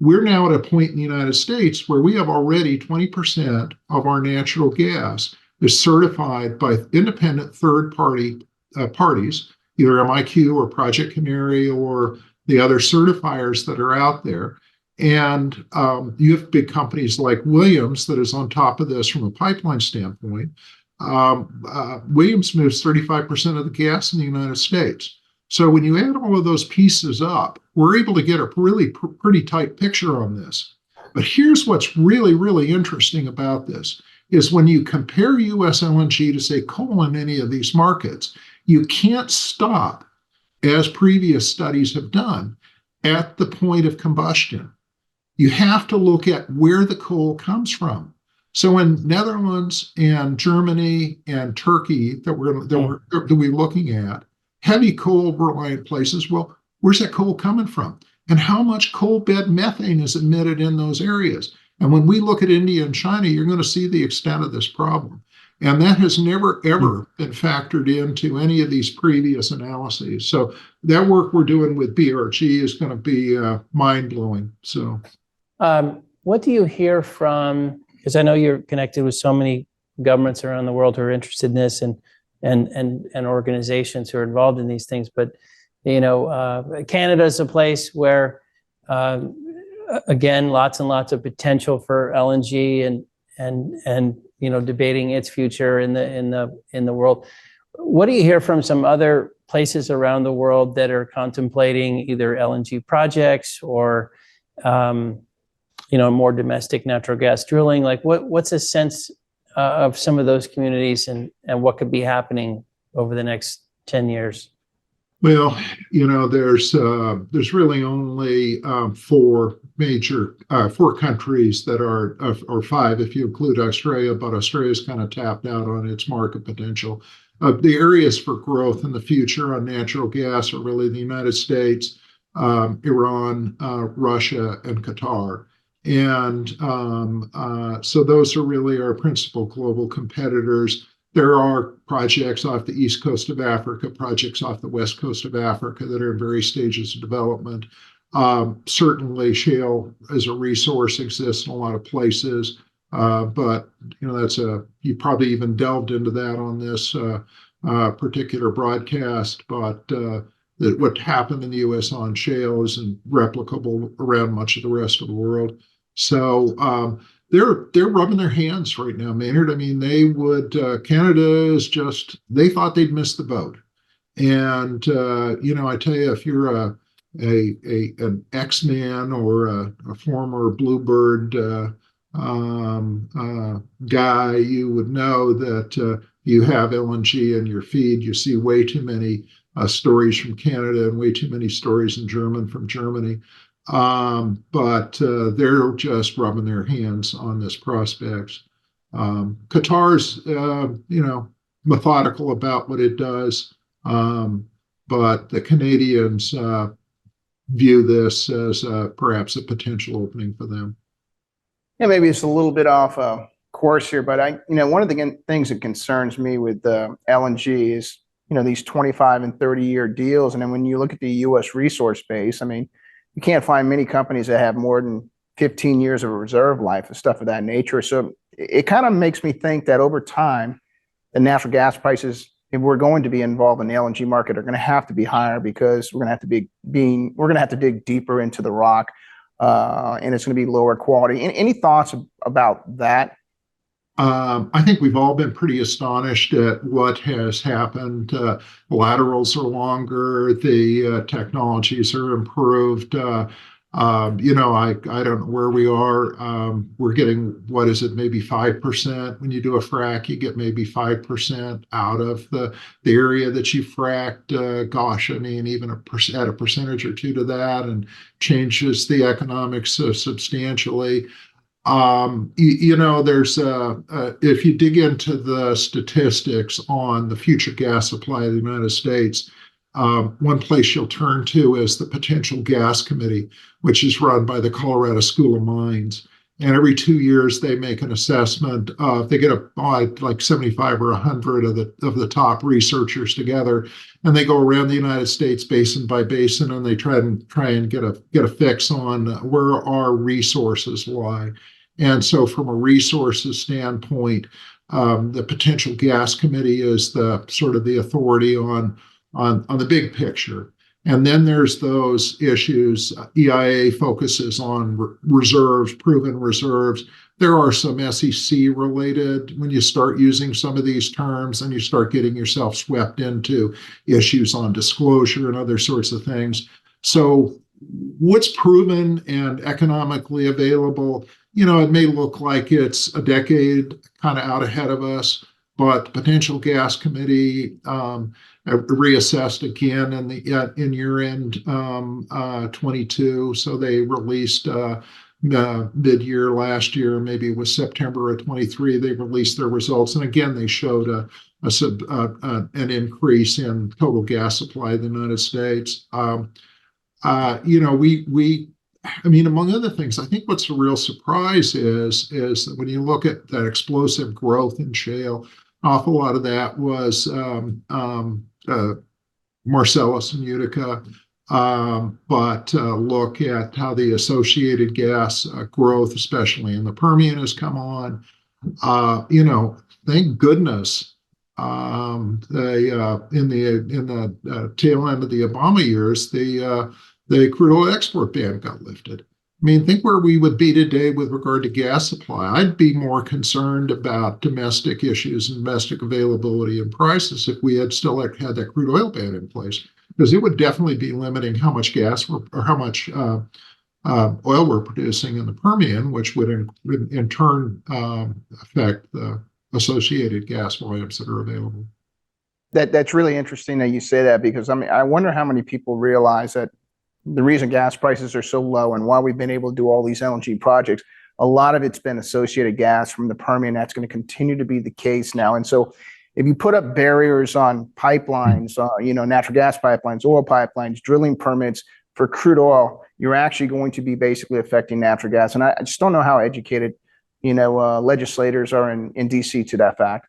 We're now at a point in the United States where we have already 20% of our natural gas is certified by independent third-party parties, either MIQ or Project Canary or the other certifiers that are out there. And you have big companies like Williams that is on top of this from a pipeline standpoint. Williams moves 35% of the gas in the United States. So when you add all of those pieces up, we're able to get a really pretty tight picture on this. But here's what's really, really interesting about this is when you compare US LNG to, say, coal in any of these markets, you can't stop, as previous studies have done, at the point of combustion. You have to look at where the coal comes from. So in Netherlands and Germany and Turkey that we're looking at, heavy coal reliant places, well, where's that coal coming from? And how much coal bed methane is emitted in those areas? And when we look at India and China, you're going to see the extent of this problem. And that has never, ever been factored into any of these previous analyses. So that work we're doing with BRG is going to be mind-blowing. So, what do you hear from, because I know you're connected with so many governments around the world who are interested in this and organizations who are involved in these things, but Canada is a place where again, lots and lots of potential for LNG and debating its future in the world. What do you hear from some other places around the world that are contemplating either LNG projects or more domestic natural gas drilling? Like what's a sense of some of those communities and what could be happening over the next 10 years? Well, there's really only four countries that are, or five if you include Australia, but Australia's kind of tapped out on its market potential. The areas for growth in the future on natural gas are really the United States, Iran, Russia, and Qatar. And so those are really our principal global competitors. There are projects off the east coast of Africa, projects off the west coast of Africa that are in various stages of development. Certainly, shale as a resource exists in a lot of places, but you probably even delved into that on this particular broadcast. But what happened in the U.S. on shale isn't replicable around much of the rest of the world. So they're rubbing their hands right now, Maynard. I mean, Canada is they thought they'd missed the boat. And I tell you, if you're an X-Man or a former Bluebird guy, you would know that you have LNG in your feed. You see way too many stories from Canada and way too many stories from Germany. But they're just rubbing their hands on this prospects. Qatar's, methodical about what it does, but the Canadians view this as perhaps a potential opening for them. Yeah, maybe it's a little bit off course here, but one of the things that concerns me with LNG is, these 25 and 30-year deals. And then when you look at the U.S. resource base, I mean, you can't find many companies that have more than 15 years of reserve life and stuff of that nature. So it kind of makes me think that over time, the natural gas prices, if we're going to be involved in the LNG market, are going to have to be higher because we're going to have to dig deeper into the rock, and it's going to be lower quality. Any thoughts about that? I think we've all been pretty astonished at what has happened. Laterals are longer, the technologies are improved. I don't know where we are. We're getting, what is it, maybe 5%. When you do a frac, you get maybe 5% out of the area that you fracked. Gosh, I mean, even add a percentage or two to that and changes the economics substantially. There's if you dig into the statistics on the future gas supply of the United States, one place you'll turn to is the Potential Gas Committee, which is run by the Colorado School of Mines. And every 2 years, they make an assessment. They get like 75 or 100 of the top researchers together, and they go around the United States basin by basin, and they try and get a fix on where our resources lie. And so, from a resources standpoint, the Potential Gas Committee is the sort of the authority on the big picture. And then there's those issues. EIA focuses on reserves, proven reserves. There are some SEC related. When you start using some of these terms, and you start getting yourself swept into issues on disclosure and other sorts of things. So what's proven and economically available, it may look like it's a decade kind of out ahead of us, but the Potential Gas Committee reassessed again in year-end 22. So they released mid-year last year, maybe it was September of 23. They released their results, and again they showed an increase in total gas supply in the United States. I mean, among other things, I think what's a real surprise is that when you look at that explosive growth in shale, an awful lot of that was Marcellus and Utica. But look at how the associated gas growth, especially in the Permian, has come on. Thank goodness in the tail end of the Obama years, the crude oil export ban got lifted. I mean, think where we would be today with regard to gas supply. I'd be more concerned about domestic issues and domestic availability and prices if we had still had that crude oil ban in place, because it would definitely be limiting how much gas or how much oil we're producing in the Permian, which would in turn affect the associated gas volumes that are available. That's really interesting that you say that, because I mean, I wonder how many people realize that the reason gas prices are so low and why we've been able to do all these LNG projects, a lot of it's been associated gas from the Permian. That's going to continue to be the case now. And so if you put up barriers on pipelines, natural gas pipelines, oil pipelines, drilling permits for crude oil, you're actually going to be basically affecting natural gas. And I just don't know how educated, legislators are in DC to that fact.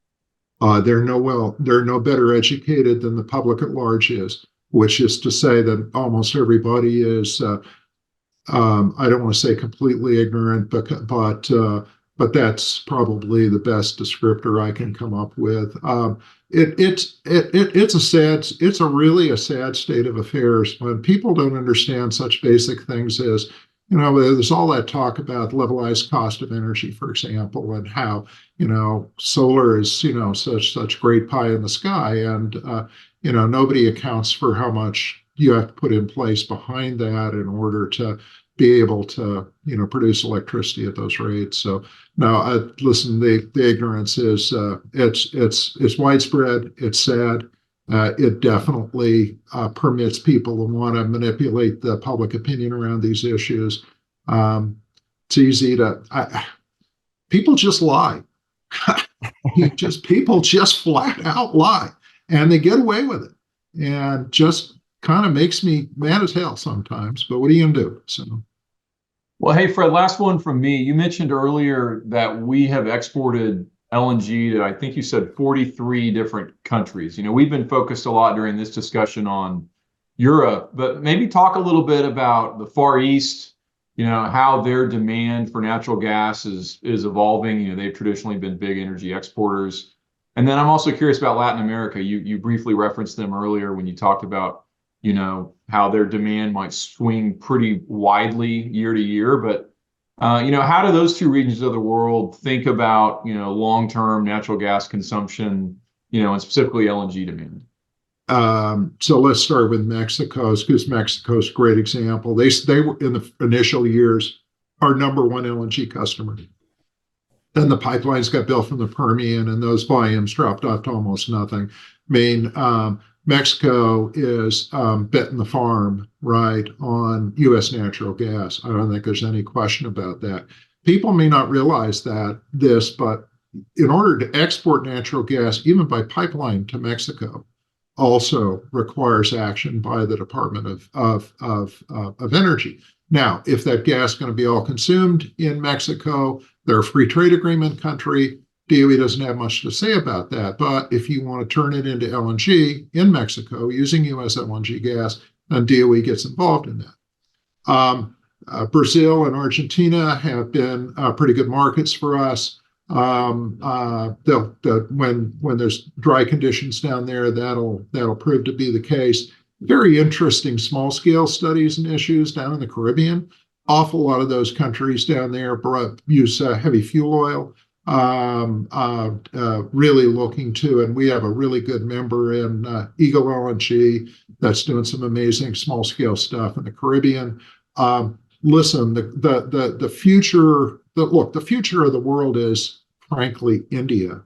They're no better educated than the public at large is, which is to say that almost everybody is, I don't want to say completely ignorant, but that's probably the best descriptor I can come up with. It's really a sad state of affairs when people don't understand such basic things as, there's all that talk about levelized cost of energy, for example, and how, solar is, such great pie in the sky. And, nobody accounts for how much you have to put in place behind that in order to be able to, produce electricity at those rates. So no, listen, the ignorance is, it's widespread. It's sad. It definitely permits people to want to manipulate the public opinion around these issues. It's easy to, people just lie. People just flat out lie, and they get away with it, and just kind of makes me mad as hell sometimes. But what are you gonna do? So. Well, hey, Fred, last one from me. You mentioned earlier that we have exported LNG to, I think you said 43 different countries. We've been focused a lot during this discussion on Europe, but maybe talk a little bit about the Far East, how their demand for natural gas is evolving. They've traditionally been big energy exporters. And then I'm also curious about Latin America. You briefly referenced them earlier when you talked about, how their demand might swing pretty widely year to year. But how do those two regions of the world think about, long-term natural gas consumption, and specifically LNG demand? So let's start with Mexico, because Mexico's a great example. They were in the initial years our number one LNG customer. Then the pipelines got built from the Permian, and those volumes dropped off to almost nothing. I mean, Mexico is betting the farm, right, on U.S. natural gas. I don't think there's any question about that. People may not realize but in order to export natural gas, even by pipeline to Mexico, also requires action by the Department of Energy. Now, if that gas is going to be all consumed in Mexico, they're a free trade agreement country. DOE doesn't have much to say about that. But if you want to turn it into LNG in Mexico using US LNG gas, then DOE gets involved in that. Brazil and Argentina have been pretty good markets for us. When there's dry conditions down there, that'll prove to be the case. Very interesting small scale studies and issues down in the Caribbean. Awful lot of those countries down there use heavy fuel oil. Really looking to, and we have a really good member in Eagle LNG that's doing some amazing small scale stuff in the Caribbean. Listen, the future. The future of the world is frankly India.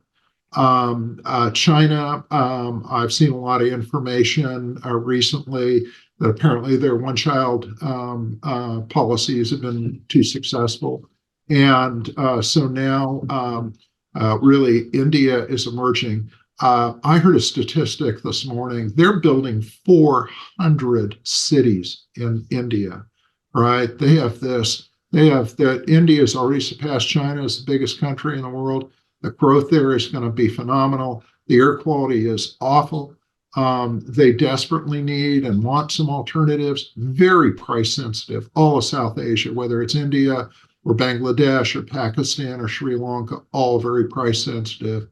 China, I've seen a lot of information recently that apparently their one-child policies have been too successful. And so now really India is emerging. I heard a statistic this morning. They're building 400 cities in India, right? India's already surpassed China as the biggest country in the world. The growth there is going to be phenomenal. The air quality is awful. They desperately need and want some alternatives. Very price sensitive. All of South Asia, whether it's India or Bangladesh or Pakistan or Sri Lanka, all very price sensitive.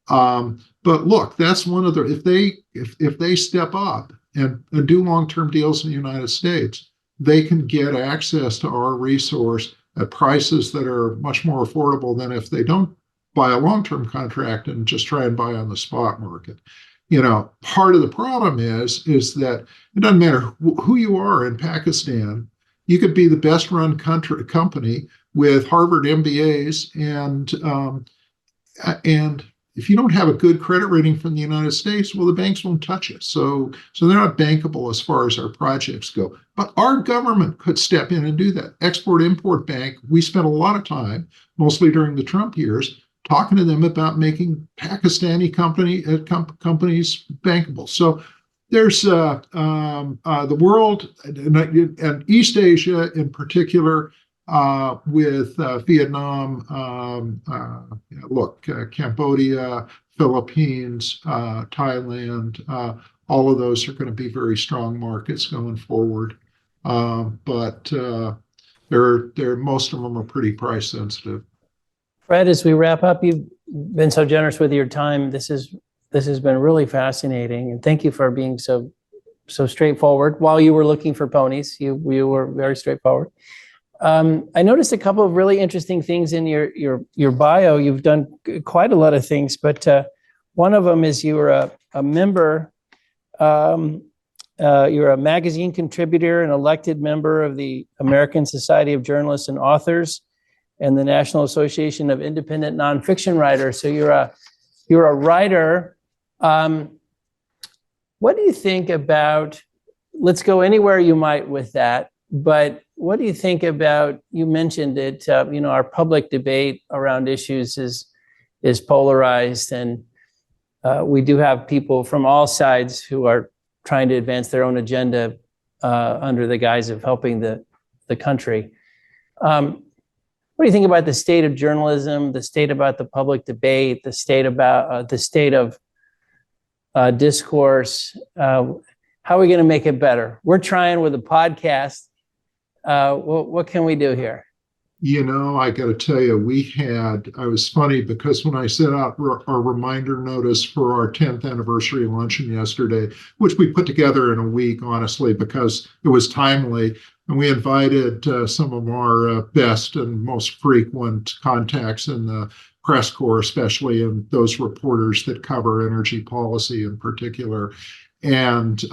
But look, that's one of the, if they step up and do long-term deals in the United States, they can get access to our resource at prices that are much more affordable than if they don't buy a long-term contract and just try and buy on the spot market. Part of the problem is that it doesn't matter who you are in Pakistan. You could be the best run company with Harvard MBAs and if you don't have a good credit rating from the United States, well, the banks won't touch it. So they're not bankable as far as our projects go. But our government could step in and do that. Export-Import Bank, we spent a lot of time, mostly during the Trump years, talking to them about making Pakistani companies bankable. So there's the world and East Asia in particular, with Vietnam, Cambodia, Philippines, Thailand, all of those are going to be very strong markets going forward. But most of them are pretty price sensitive. Fred, as we wrap up, you've been so generous with your time. This has been really fascinating, and thank you for being so straightforward. While you were looking for ponies, you were very straightforward. I noticed a couple of really interesting things in your bio. You've done quite a lot of things, but one of them is you were a member. You're a magazine contributor, an elected member of the American Society of Journalists and Authors, and the National Association of Independent Nonfiction Writers. So you're a writer. What do you think about? Let's go anywhere you might with that. But what do you think about? You mentioned it. Our public debate around issues is polarized, and we do have people from all sides who are trying to advance their own agenda under the guise of helping the country. What do you think about the state of journalism, the state about the public debate, the state about the state of discourse? How are we going to make it better? We're trying with a podcast. What can we do here? I got to tell you, I was funny because when I sent out our reminder notice for our 10th anniversary luncheon yesterday, which we put together in a week, honestly, because it was timely, and we invited some of our best and most frequent contacts in the press corps, especially, and those reporters that cover energy policy in particular. And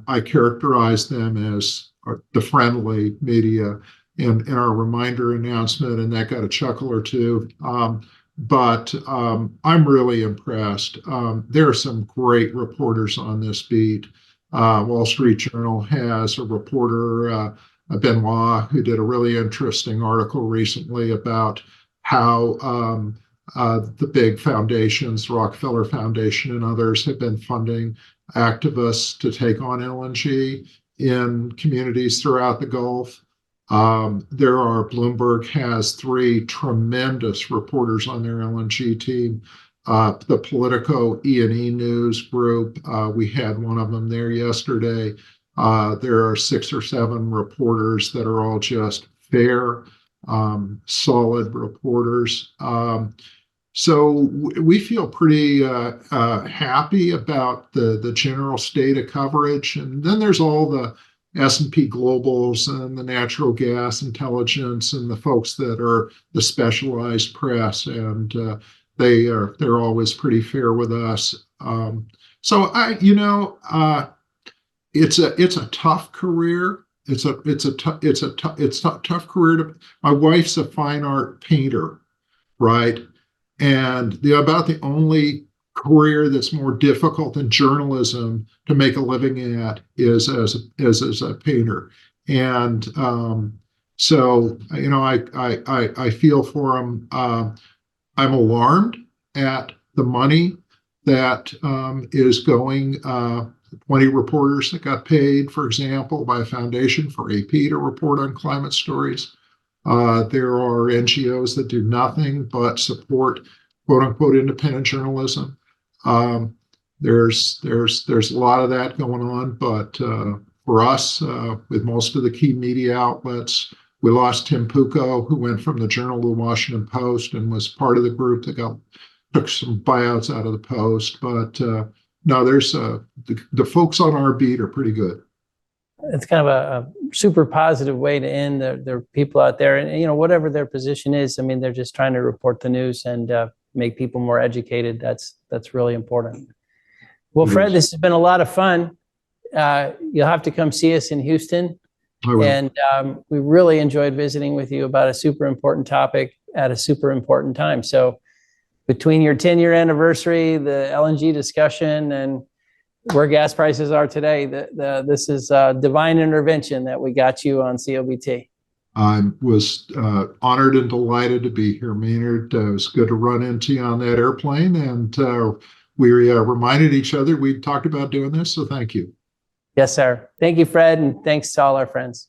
I characterized them as the friendly media in our reminder announcement, and that got a chuckle or two. But I'm really impressed. There are some great reporters on this beat. Wall Street Journal has a reporter, Benoit, who did a really interesting article recently about how the big foundations, the Rockefeller Foundation and others, have been funding activists to take on LNG in communities throughout the Gulf. Bloomberg has 3 tremendous reporters on their LNG team. The Politico E&E News group, we had one of them there yesterday. There are 6 or 7 reporters that are all just fair, solid reporters. So we feel pretty happy about the general state of coverage. And then there's all the S&P Globals and the natural gas intelligence and the folks that are the specialized press, and they're always pretty fair with us. So it's a tough career. It's a tough career. My wife's a fine art painter, right? And about the only career that's more difficult than journalism to make a living at is as a painter. And so I feel for him. I'm alarmed at the money that is going. 20 reporters that got paid, for example, by a foundation for AP to report on climate stories. There are NGOs that do nothing but support "quote unquote" independent journalism. There's a lot of that going on, but for us, with most of the key media outlets, we lost Tim Pucco, who went from the Journal to the Washington Post and was part of the group that took some buyouts out of the Post. But no, there's the folks on our beat are pretty good. It's kind of a super positive way to end. There are people out there, and whatever their position is, I mean, they're just trying to report the news and make people more educated. That's really important. Well, Fred, this has been a lot of fun. You'll have to come see us in Houston. I will. And we really enjoyed visiting with you about a super important topic at a super important time. So between your 10-year anniversary, the LNG discussion, and where gas prices are today, this is divine intervention that we got you on COBT. I was honored and delighted to be here, Maynard. It was good to run into you on that airplane, and we reminded each other we talked about doing this, so thank you. Yes, sir. Thank you, Fred, and thanks to all our friends.